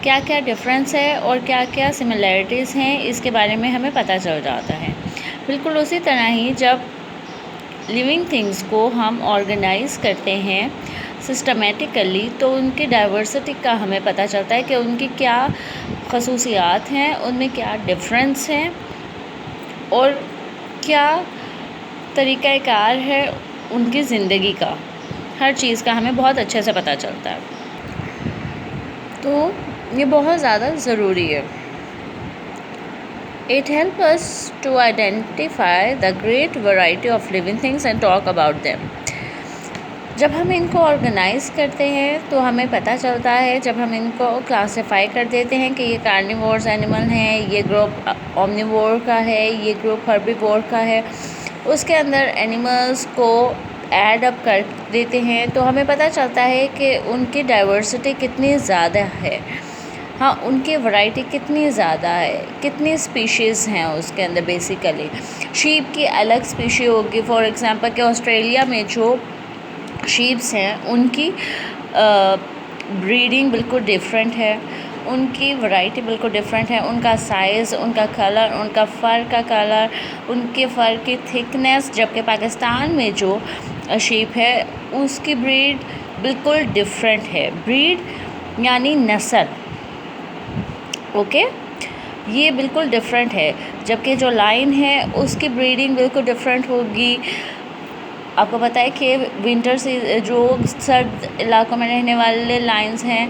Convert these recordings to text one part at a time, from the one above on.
क्या क्या डिफरेंस है और क्या क्या सिमिलैरिटीज़ हैं, इसके बारे में हमें पता चल जाता है। बिल्कुल उसी तरह ही जब लिविंग थिंग्स को हम ऑर्गेनाइज करते हैं सिस्टमेटिकली, तो उनकी डाइवर्सिटी का हमें पता चलता है कि उनकी क्या खसूसियात हैं, उनमें क्या डिफरेंस हैं और क्या तरीक़ाकार है उनकी ज़िंदगी का। हर चीज़ का हमें बहुत अच्छे से पता चलता है, तो ये बहुत ज़्यादा ज़रूरी है। It helps us to identify the great variety of living things and talk about them. जब हम इनको ऑर्गेनाइज़ करते हैं तो हमें पता चलता है, जब हम इनको क्लासिफाई कर देते हैं कि ये कार्निवोर्स एनिमल हैं, ये ग्रुप ओमनिवोर का है, ये ग्रुप हर्बीवोर का है, उसके अंदर एनिमल्स को ऐड अप कर देते हैं, तो हमें पता चलता है कि उनकी डाइवर्सिटी कितनी ज़्यादा है। हाँ, उनकी वैरायटी कितनी ज़्यादा है, कितनी स्पीशीज़ हैं उसके अंदर। बेसिकली शीप की अलग स्पीशी होगी। फॉर एग्ज़ाम्पल कि ऑस्ट्रेलिया में जो शीप्स हैं उनकी ब्रीडिंग बिल्कुल डिफरेंट है, उनकी वैरायटी बिल्कुल डिफरेंट है, उनका साइज़, उनका कलर, उनका फ़र का कलर, उनके फ़र की थिकनेस। जबकि पाकिस्तान में जो शीप है उसकी ब्रीड बिल्कुल डिफरेंट है। ब्रीड यानी नस्ल, ओके, ये बिल्कुल डिफरेंट है। जबकि जो लाइन है उसकी ब्रीडिंग बिल्कुल डिफरेंट होगी। आपको पता है कि विंटर से जो सर्द इलाकों में रहने वाले लायंस हैं,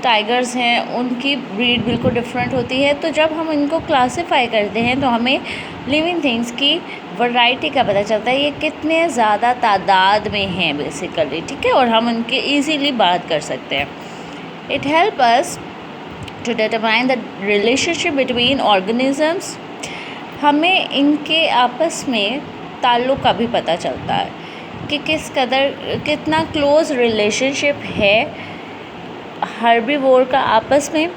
टाइगर्स हैं, उनकी ब्रीड बिल्कुल डिफरेंट होती है। तो जब हम इनको क्लासिफाई करते हैं तो हमें लिविंग थिंग्स की वैरायटी का पता चलता है, ये कितने ज़्यादा तादाद में हैं बेसिकली, ठीक है, और हम उनके ईज़िली बात कर सकते हैं। It help us to determine the relationship between organisms. हमें इनके आपस में ताल्लुक़ का भी पता चलता है कि कितना क्लोज़ रिलेशनशिप है हर्बीवोर का आपस में।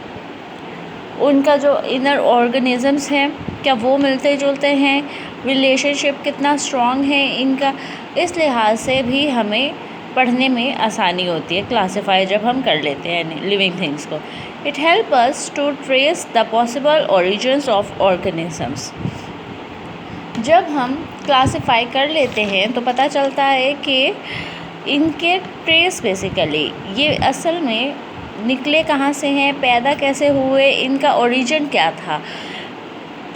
उनका जो इनर ऑर्गेनिज़म्स हैं, क्या वो मिलते जुलते हैं, रिलेशनशिप कितना स्ट्रॉन्ग है इनका। इस लिहाज से भी हमें पढ़ने में आसानी होती है क्लासिफाई जब हम कर लेते हैं लिविंग थिंग्स को। It help us to trace the possible origins of organisms. जब हम क्लासिफाई कर लेते हैं तो पता चलता है कि इनके ट्रेस बेसिकली ये असल में निकले कहाँ से हैं, पैदा कैसे हुए, इनका ओरिजिन क्या था।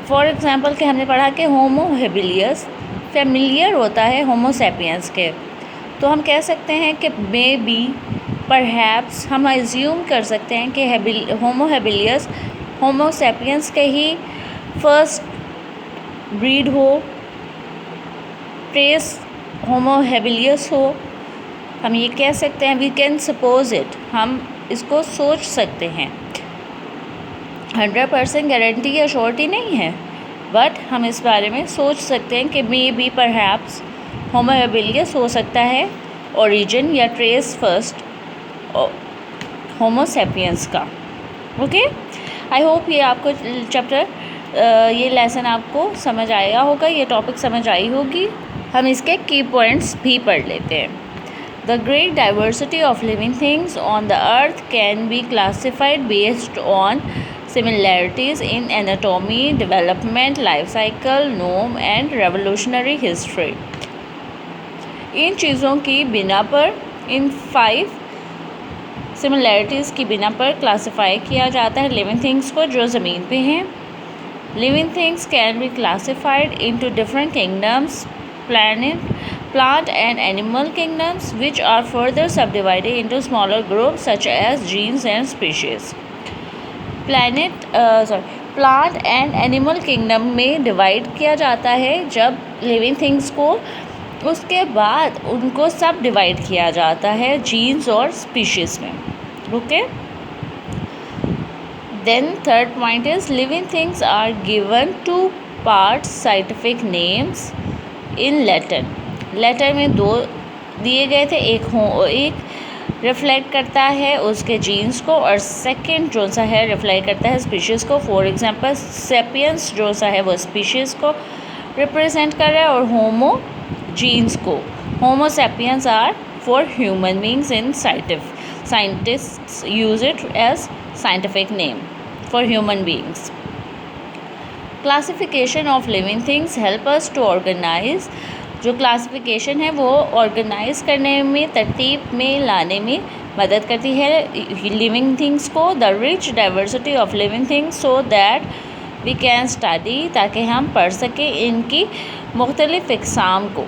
फॉर एग्ज़ाम्पल कि हमने पढ़ा कि होमो हेबिलियस फेमिलियर होता है होमो सैपियंस के, तो हम कह सकते हैं कि मे बी परहैप्स हम अज्यूम कर सकते हैं कि होमो हेबिलियस होमो सैपियंस के ही फर्स्ट ब्रीड हो, ट्रेस होमो हेबिलियस हो। हम ये कह सकते हैं, वी कैन सपोज इट, हम इसको सोच सकते हैं। 100% गारंटी या श्योरिटी नहीं है, बट हम इस बारे में सोच सकते हैं कि मे बी परहैप्स होमो हेबिलियस हो सकता है ओरिजिन या ट्रेस फर्स्ट होमो सैपियंस का। ओके, आई होप ये आपको चैप्टर ये लेसन आपको समझ आया होगा, ये टॉपिक समझ आई होगी। हम इसके की पॉइंट्स भी पढ़ लेते हैं। The great diversity of living things on the earth can be classified based on similarities in anatomy, development, life cycle, genome and revolutionary history. इन चीज़ों की बिना पर, इन 5 सिमिलैरिटीज़ की बिना पर क्लासिफाई किया जाता है लिविंग थिंग्स को जो ज़मीन पे हैं। Living things can be classified into different kingdoms, plant and animal kingdoms, which are further subdivided into smaller groups such as genes and species. Plant and animal kingdom में divide किया जाता है जब living things को, उसके बाद उनको सब डिवाइड किया जाता है जीन्स और स्पीशीज़ में। Okay, then third point is living things are given two parts scientific names in Latin. Latin में 2 दिए गए थे, एक रिफ्लेक्ट करता है उसके जीन्स को और सेकंड जो सा है रिफ्लेक्ट करता है स्पीशीज़ को। फॉर एग्जांपल सेपियंस जो सा है वो स्पीशीज़ को रिप्रेजेंट कर रहा है और होमो जीन्स को। Homo sapiens are for human beings इन scientists use it as scientific name for human beings. Classification of living things help us to organize. जो क्लासिफिकेशन है वो ऑर्गेनाइज करने में, तरतीब में लाने में मदद करती है लिविंग थिंग्स को. The rich diversity of living things so that we can study, ताकि हम पढ़ सकें इनकी मुख्तलिफ़ इक़साम को.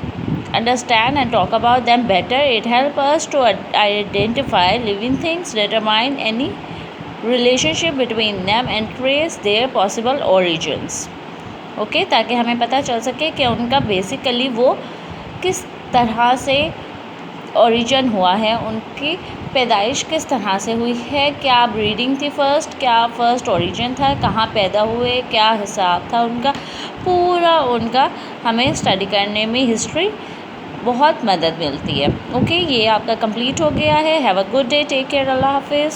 Understand and talk about them better. It helps us to identify living things, determine any relationship between them and trace their possible origins. Okay, ताकि हमें पता चल सके कि उनका बेसिकली वो किस तरह से ओरिजिन हुआ है, उनकी पैदाइश किस तरह से हुई है, क्या ब्रीडिंग थी फ़र्स्ट, क्या फ़र्स्ट ओरिजिन था, कहाँ पैदा हुए, क्या हिसाब था उनका, पूरा उनका हमें स्टडी करने में हिस्ट्री बहुत मदद मिलती है. ओके, ये आपका कंप्लीट हो गया है. Have a good day, take care, अल्लाह हाफिज़.